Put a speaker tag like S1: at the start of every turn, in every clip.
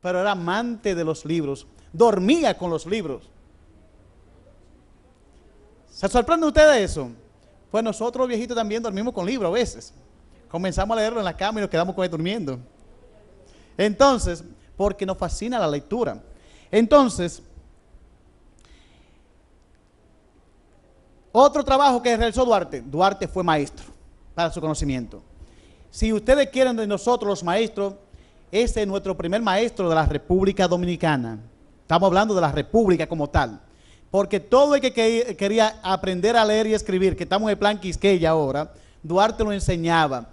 S1: pero era amante de los libros, dormía con los libros. ¿Se sorprende usted de eso? Pues nosotros los viejitos también dormimos con libros a veces. Comenzamos a leerlo en la cama y nos quedamos con él durmiendo. Entonces, porque nos fascina la lectura. Entonces, otro trabajo que realizó Duarte. Duarte fue maestro para su conocimiento. Si ustedes quieren de nosotros los maestros, ese es nuestro primer maestro de la República Dominicana. Estamos hablando de la República como tal. Porque todo el que quería aprender a leer y escribir, que estamos en el plan Quisqueya ahora, Duarte lo enseñaba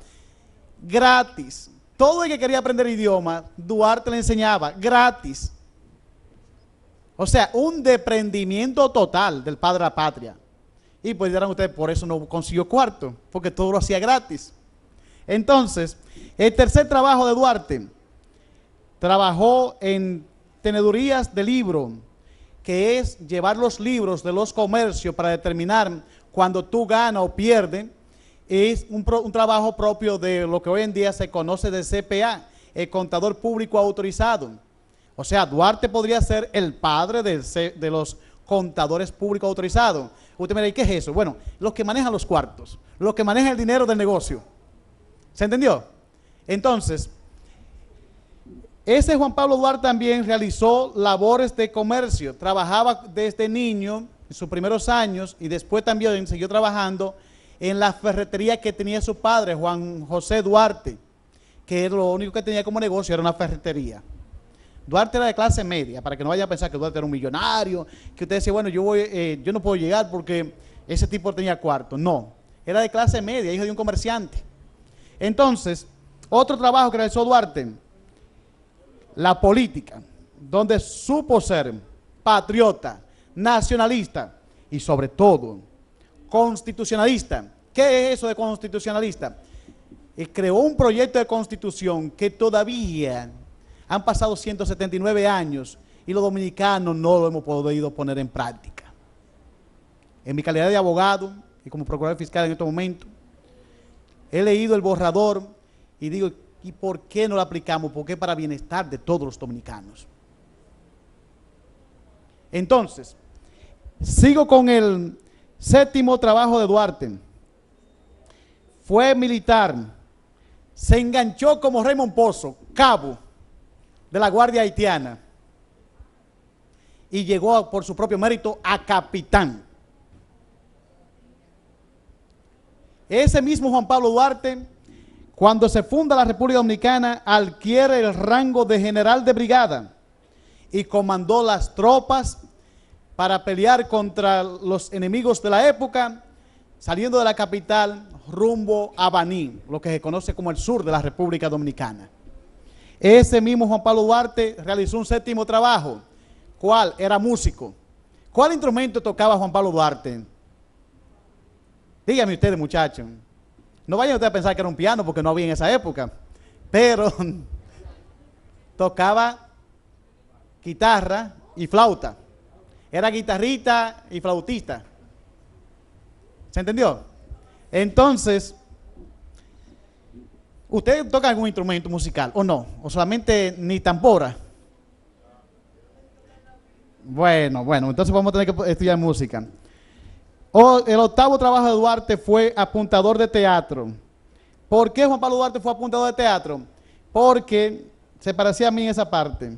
S1: gratis. Todo el que quería aprender idioma, Duarte le enseñaba gratis. O sea, un desprendimiento total del padre de la patria. Y pues dirán ustedes, por eso no consiguió cuarto, porque todo lo hacía gratis. Entonces, el tercer trabajo de Duarte, trabajó en tenedurías de libro, que es llevar los libros de los comercios para determinar cuando tú ganas o pierdes. Es un trabajo propio de lo que hoy en día se conoce de CPA, el contador público autorizado. O sea, Duarte podría ser el padre de los contadores públicos autorizados. Usted me dice, ¿qué es eso? Bueno, los que manejan los cuartos, los que manejan el dinero del negocio. ¿Se entendió? Entonces, ese Juan Pablo Duarte también realizó labores de comercio, trabajaba desde niño, en sus primeros años, y después también siguió trabajando en la ferretería que tenía su padre, Juan José Duarte, que lo único que tenía como negocio era una ferretería. Duarte era de clase media, para que no vayan a pensar que Duarte era un millonario, que usted decía, bueno, yo no puedo llegar porque ese tipo tenía cuarto. No, era de clase media, hijo de un comerciante. Entonces, otro trabajo que realizó Duarte, la política, donde supo ser patriota, nacionalista y sobre todo constitucionalista. ¿Qué es eso de constitucionalista? Creó un proyecto de constitución que todavía han pasado 179 años y los dominicanos no lo hemos podido poner en práctica. En mi calidad de abogado y como procurador fiscal en este momento, he leído el borrador y digo, ¿y por qué no lo aplicamos? Porque es para bienestar de todos los dominicanos. Entonces, sigo con el séptimo trabajo de Duarte. Fue militar, se enganchó como Raymond Pozo, cabo de la Guardia Haitiana, y llegó por su propio mérito a capitán. Ese mismo Juan Pablo Duarte, cuando se funda la República Dominicana, adquiere el rango de general de brigada y comandó las tropas para pelear contra los enemigos de la época, saliendo de la capital rumbo a Baní, lo que se conoce como el sur de la República Dominicana. Ese mismo Juan Pablo Duarte realizó un séptimo trabajo. ¿Cuál? Era músico. ¿Cuál instrumento tocaba Juan Pablo Duarte? Díganme ustedes, muchachos. No vayan ustedes a pensar que era un piano porque no había en esa época, pero tocaba guitarra y flauta. Era guitarrista y flautista. ¿Se entendió? Entonces, ¿usted toca algún instrumento musical o no? ¿O solamente ni tambora? Bueno, entonces vamos a tener que estudiar música. El octavo trabajo de Duarte fue apuntador de teatro. ¿Por qué Juan Pablo Duarte fue apuntador de teatro? Porque se parecía a mí en esa parte.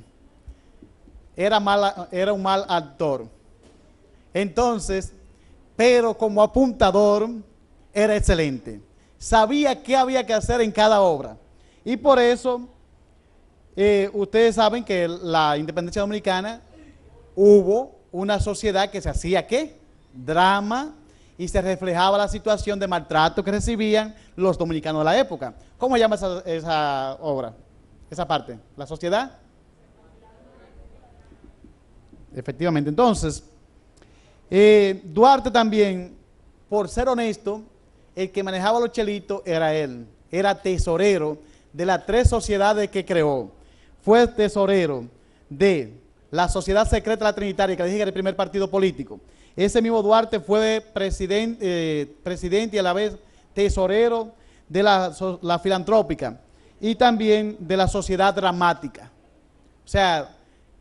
S1: Era un mal actor. Entonces, pero como apuntador era excelente. Sabía qué había que hacer en cada obra. Y por eso, ustedes saben que la independencia dominicana hubo una sociedad que se hacía ¿qué? Drama, y se reflejaba la situación de maltrato que recibían los dominicanos de la época. ¿Cómo se llama esa obra? Esa parte, ¿la sociedad? Efectivamente. Entonces, Duarte también, por ser honesto, el que manejaba los chelitos era él. Era tesorero de las 3 sociedades que creó. Fue tesorero de la Sociedad Secreta de la Trinitaria, que le dije que era el primer partido político. Ese mismo Duarte fue presidente y a la vez tesorero de la filantrópica y también de la Sociedad Dramática. O sea,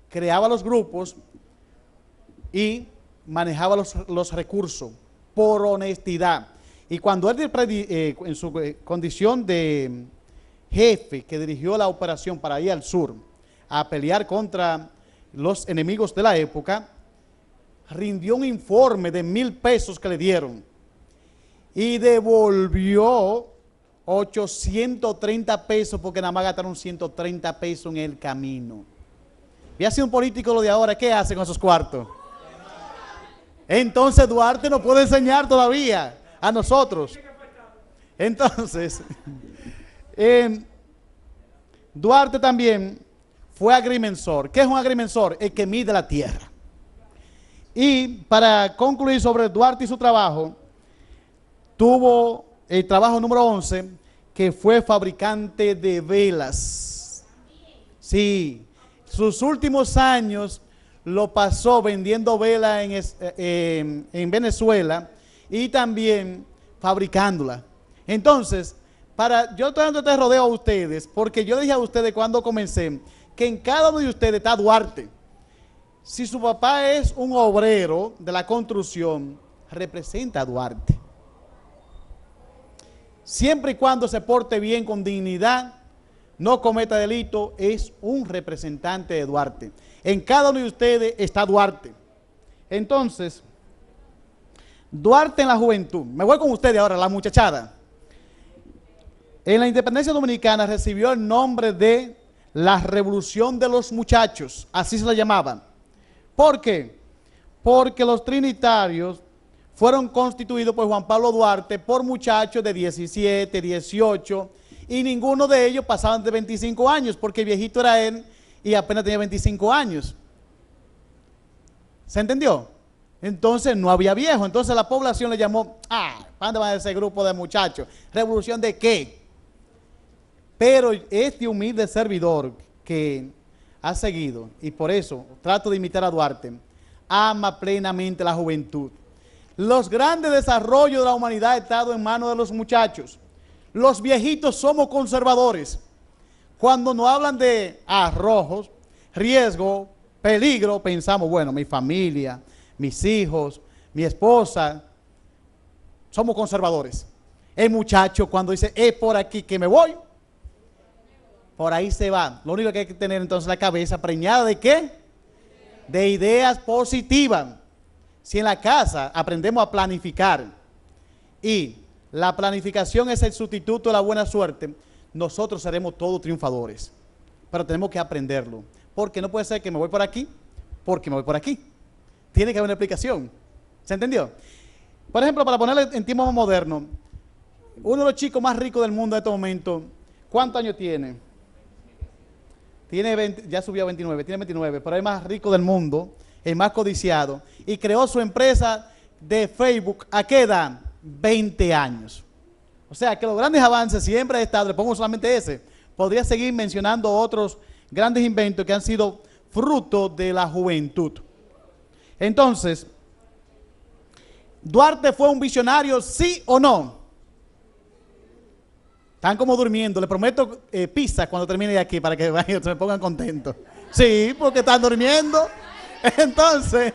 S1: creaba los grupos y manejaba los recursos por honestidad. Y cuando él, en su condición de jefe que dirigió la operación para ir al sur a pelear contra los enemigos de la época, rindió un informe de 1,000 pesos que le dieron y devolvió 830 pesos porque nada más gastaron 130 pesos en el camino. Y así un político lo de ahora, ¿qué hace con esos cuartos? Entonces Duarte nos puede enseñar todavía a nosotros. Entonces, Duarte también fue agrimensor. ¿Qué es un agrimensor? El que mide la tierra. Y para concluir sobre Duarte y su trabajo, tuvo el trabajo número 11, que fue fabricante de velas. Sí, sus últimos años lo pasó vendiendo velas en Venezuela y también fabricándola. Entonces, yo estoy dando este rodeo a ustedes, porque yo dije a ustedes cuando comencé, que en cada uno de ustedes está Duarte. Si su papá es un obrero de la construcción, representa a Duarte. Siempre y cuando se porte bien, con dignidad, no cometa delito, es un representante de Duarte. En cada uno de ustedes está Duarte. Entonces, Duarte en la juventud. Me voy con ustedes ahora, la muchachada. En la independencia dominicana recibió el nombre de la Revolución de los Muchachos, así se la llamaban. ¿Por qué? Porque los trinitarios fueron constituidos por Juan Pablo Duarte por muchachos de 17, 18, y ninguno de ellos pasaban de 25 años, porque el viejito era él y apenas tenía 25 años. ¿Se entendió? Entonces no había viejo, entonces la población le llamó, ¿para dónde va ese grupo de muchachos? ¿Revolución de qué? Pero este humilde servidor que ha seguido, y por eso trato de imitar a Duarte, ama plenamente la juventud. Los grandes desarrollos de la humanidad han estado en manos de los muchachos. Los viejitos somos conservadores. Cuando nos hablan de arrojos, riesgo, peligro, pensamos, bueno, mi familia, mis hijos, mi esposa, somos conservadores. El muchacho cuando dice, es por aquí que me voy, por ahí se va. Lo único que hay que tener entonces la cabeza preñada de ¿qué? De ideas positivas. Si en la casa aprendemos a planificar y la planificación es el sustituto de la buena suerte, nosotros seremos todos triunfadores. Pero tenemos que aprenderlo. Porque no puede ser que me voy por aquí, porque me voy por aquí. Tiene que haber una explicación. ¿Se entendió? Por ejemplo, para ponerle en tiempo más moderno, uno de los chicos más ricos del mundo en este momento, ¿cuántos años tiene? Tiene 20, ya subió a 29, tiene 29, pero es el más rico del mundo, el más codiciado, y creó su empresa de Facebook, ¿a qué edad? 20 años. O sea, que los grandes avances siempre ha estado, le pongo solamente ese, podría seguir mencionando otros grandes inventos que han sido fruto de la juventud. Entonces, ¿Duarte fue un visionario, sí o no? Están como durmiendo, les prometo pizza cuando termine de aquí para que vayan, se me pongan contentos. Sí, porque están durmiendo. Entonces,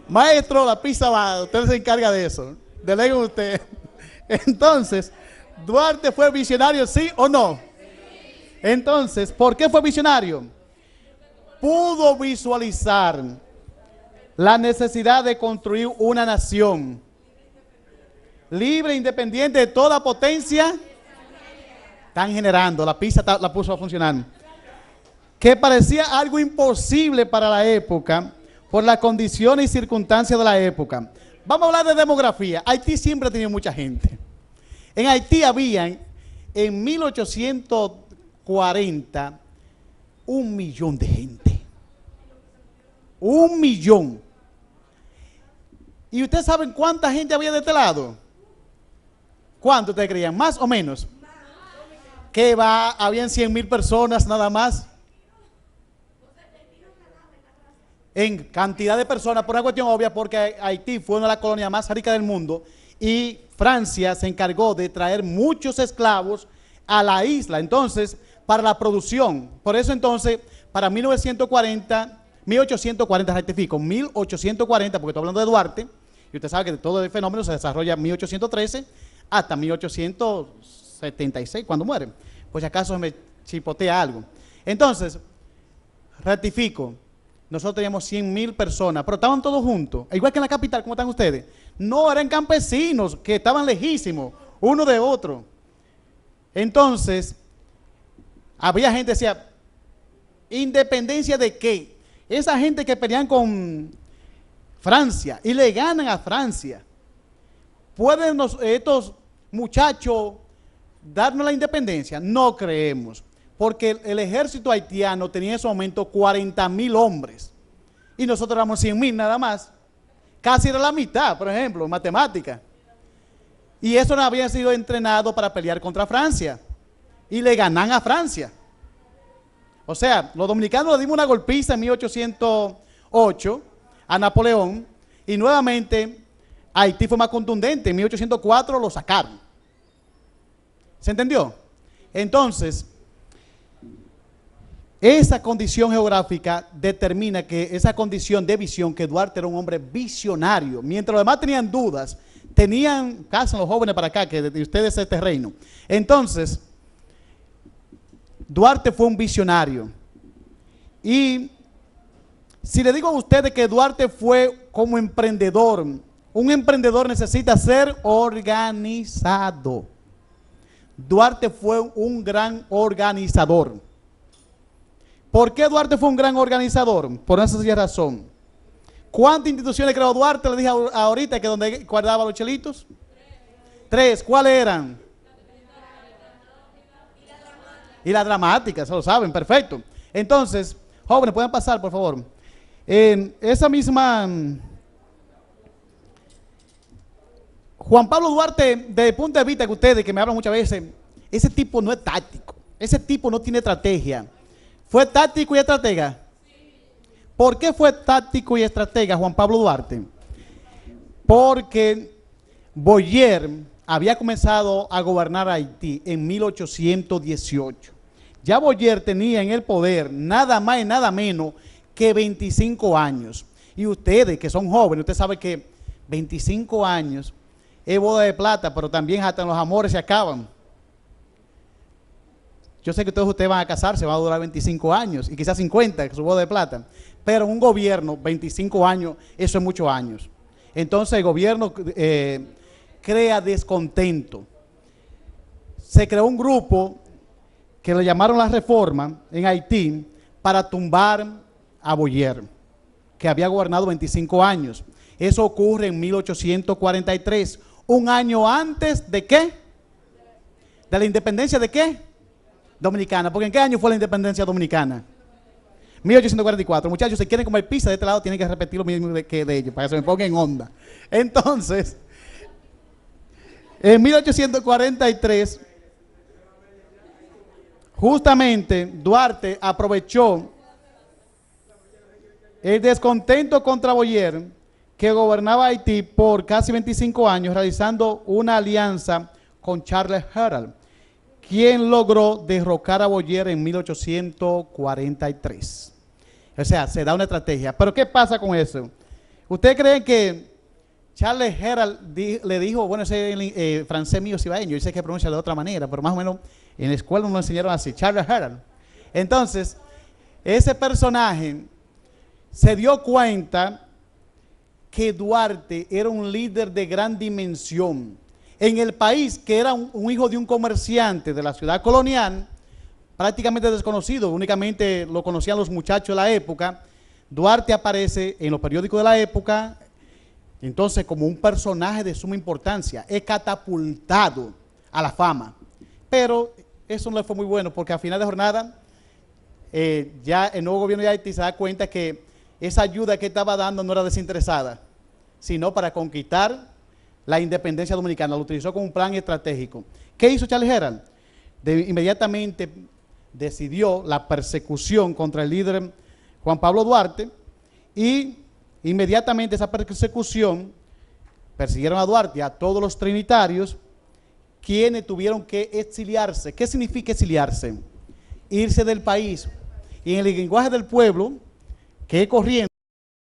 S1: maestro, la pizza va, usted se encarga de eso. Delega usted. Entonces, ¿Duarte fue visionario, sí o no? Entonces, ¿por qué fue visionario? Pudo visualizar la necesidad de construir una nación libre, independiente de toda potencia. Están generando, la pizza la puso a funcionar. Que parecía algo imposible para la época, por las condiciones y circunstancias de la época. Vamos a hablar de demografía. Haití siempre ha tenido mucha gente. En Haití habían, en 1840, 1 millón de gente. 1 millón. ¿Y ustedes saben cuánta gente había de este lado? ¿Cuánto ustedes creían? ¿Más o menos? ¿Qué va? Habían 100,000 personas nada más. En cantidad de personas, por una cuestión obvia, porque Haití fue una de las colonias más ricas del mundo y Francia se encargó de traer muchos esclavos a la isla, entonces, para la producción. Por eso entonces, para 1840 rectifico, 1840, porque estoy hablando de Duarte, y usted sabe que todo el fenómeno se desarrolla en 1813 hasta 1876, cuando muere. Pues si acaso me chipotea algo. Entonces, rectifico, nosotros teníamos 100,000 personas, pero estaban todos juntos, igual que en la capital, ¿cómo están ustedes? No, eran campesinos que estaban lejísimos, uno de otro. Entonces, había gente que decía, ¿independencia de qué? Esa gente que pelean con Francia y le ganan a Francia, ¿pueden estos muchachos darnos la independencia? No creemos, porque el ejército haitiano tenía en ese momento 40,000 hombres y nosotros éramos 100,000 nada más, casi era la mitad, por ejemplo, en matemática. Y eso no había sido entrenado para pelear contra Francia y le ganan a Francia. O sea, los dominicanos le dimos una golpiza en 1808 a Napoleón y nuevamente Haití fue más contundente. En 1804 lo sacaron. ¿Se entendió? Entonces, esa condición geográfica determina que esa condición de visión, que Duarte era un hombre visionario. Mientras los demás tenían dudas, tenían, casi los jóvenes para acá, que de ustedes este reino. Entonces, Duarte fue un visionario. Y si le digo a ustedes que Duarte fue como emprendedor, un emprendedor necesita ser organizado. Duarte fue un gran organizador. ¿Por qué Duarte fue un gran organizador? Por una sencilla razón. ¿Cuántas instituciones creó Duarte? Le dije ahorita que donde guardaba los chelitos. 3. ¿Cuáles eran? Y la dramática, se lo saben, perfecto. Entonces, jóvenes, pueden pasar, por favor. En esa misma... Juan Pablo Duarte, desde el punto de vista que ustedes, que me hablan muchas veces, ese tipo no es táctico, ese tipo no tiene estrategia. ¿Fue táctico y estratega? ¿Por qué fue táctico y estratega Juan Pablo Duarte? Porque Boyer había comenzado a gobernar Haití en 1818. Ya Boyer tenía en el poder nada más y nada menos que 25 años. Y ustedes que son jóvenes, ustedes saben que 25 años es boda de plata, pero también hasta los amores se acaban. Yo sé que todos ustedes van a casarse, va a durar 25 años y quizás 50, que su boda de plata. Pero en un gobierno, 25 años, eso es muchos años. Entonces el gobierno crea descontento. Se creó un grupo que le llamaron la Reforma en Haití para tumbar a Boyer, que había gobernado 25 años. Eso ocurre en 1843, un año antes de ¿qué? De la independencia de ¿qué? Dominicana. Porque ¿en qué año fue la independencia dominicana? 1844. Muchachos, si quieren comer pizza de este lado, tienen que repetir lo mismo que de ellos, para que se me pongan en onda. Entonces, en 1843, justamente Duarte aprovechó el descontento contra Boyer, que gobernaba Haití por casi 25 años, realizando una alianza con Charles Herald, quien logró derrocar a Boyer en 1843. O sea, se da una estrategia. Pero ¿qué pasa con eso? ¿Ustedes creen que Charles Herald le dijo, bueno, ese francés mío cibaeño, yo sé que pronuncia de otra manera, pero más o menos en la escuela nos lo enseñaron así, Charles Herald? Entonces, ese personaje se dio cuenta que Duarte era un líder de gran dimensión. En el país, que era un hijo de un comerciante de la ciudad colonial, prácticamente desconocido, únicamente lo conocían los muchachos de la época, Duarte aparece en los periódicos de la época, entonces como un personaje de suma importancia, es catapultado a la fama. Pero eso no le fue muy bueno, porque a final de jornada, ya el nuevo gobierno de Haití se da cuenta que esa ayuda que estaba dando no era desinteresada, sino para conquistar la independencia dominicana. Lo utilizó como un plan estratégico. ¿Qué hizo Charles Herald? Inmediatamente decidió la persecución contra el líder Juan Pablo Duarte y inmediatamente esa persecución persiguieron a Duarte y a todos los trinitarios, quienes tuvieron que exiliarse. ¿Qué significa exiliarse? Irse del país. Y en el lenguaje del pueblo, que es corriente,